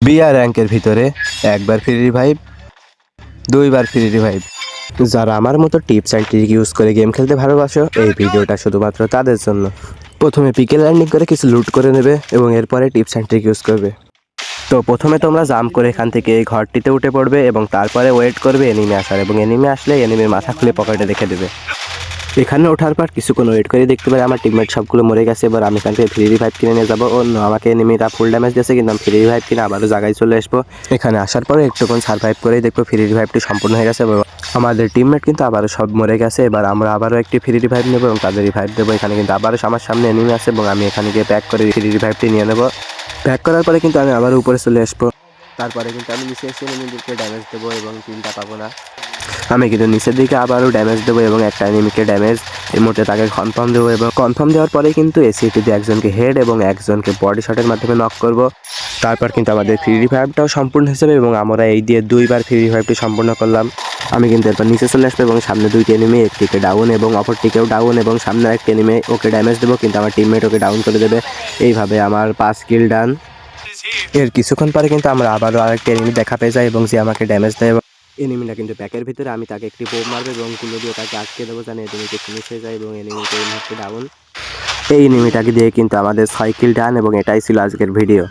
BR র্যাঙ্কের ভিতরে একবার ফ্রি রিভাইভ, দুইবার ফ্রি রিভাইভ। যারা আমার মতো টিপস অ্যান্ড ট্রিক ইউজ করে গেম খেলতে ভালোবাসো, এই ভিডিওটা শুধুমাত্র তাদের জন্য। প্রথমে পিকে ল্যান্ডিং করে কিছু লুট করে নেবে এবং এরপরে টিপস অ্যান্ড ট্রিক ইউজ করবে। তো প্রথমে তোমরা জাম্প করে এখান থেকে এই ঘরটিতে উঠে পড়বে এবং তারপরে ওয়েট করবে এনিমি আসার, এবং এনিমি আসলে এনিমির মাথা খুলে পকেটে রেখে দেবে। এখানে ওঠার পর কিছুক্ষণ ওয়েট করে দেখতে পারে আমার টিমমেট সবগুলো মরে গেছে। এবার আমি এখান থেকে ফ্রি রিভাইভ কিনে নিয়ে যাবো। অন্য আমাকে এনিমিরা ফুল ড্যামেজ দিয়েছে, কিন্তু আমি ফ্রি রিভাইভ কিনে আবারও জায়গায় চলে আসবো। এখানে আসার পরে একটুক্ষণ সার্ভাইভ করেই দেখবো ফ্রি রিভাইভটি সম্পূর্ণ হয়ে গেছে। আমাদের টিমমেট কিন্তু আবারও সব মরে গেছে। এবার আমরা আবারও একটি ফ্রি রিভাইভ নেবো এবং তাদের রিভাইভ দেবো। এখানে কিন্তু আবারও আমার সামনে এনিমি আছে এবং আমি এখানে গিয়ে প্যাক করে ফ্রি রিভাইভটি নিয়ে নেবো। প্যাক করার পরে কিন্তু আমি আবারও উপরে চলে আসবো। তারপরে কিন্তু আমি নিচে এসে এনিমিদেরকে ড্যামেজ দেবো এবং কিলটা পাবো না। আমি কিন্তু নিচের দিকে আবারও ড্যামেজ দেবো এবং একটা এনিমিকে ড্যামেজ এর মধ্যে তাকে কনফার্ম দেবো, এবং কনফার্ম দেওয়ার পরে কিন্তু এসিটি দিয়ে একজনকে হেড এবং একজনকে বডি শটের মাধ্যমে নক করব। তারপর কিন্তু আমাদের ফ্রি রিভাইভটাও সম্পূর্ণ হিসেবে এবং আমরা এই দিয়ে দুইবার ফ্রি রিভাইভটি সম্পূর্ণ করলাম। আমি কিন্তু এরপর নিচে চলে আসবো এবং সামনে দুইটি এনিমি, একটিকে ডাউন এবং অপরটিকেও ডাউন, এবং সামনে একটা এনিমি ওকে ড্যামেজ দেবো, কিন্তু আমার টিমমেট ওকে ডাউন করে দেবে। এইভাবে আমার 5 কিল ডান। এর কিছুক্ষণ পরে কিন্তু আমরা আবারও আরেকটি এনিমি দেখা পেয়ে যাই এবং যে আমাকে ড্যামেজ দেয়। এনিমিটা কিন্তু প্যাকের ভিতরে, আমি তাকে একটি বোম মারবো এবং গুলো দিয়ে তাকে আটকে দেবো, জানি এনিমিকে ফিনিশ হয়ে যায় এবং এনিমিকে এই মুহূর্তে ডাউন। এই এনিমিটাকে দিয়ে কিন্তু আমাদের 6 কিল ডান, এবং এটাই ছিল আজকের ভিডিও।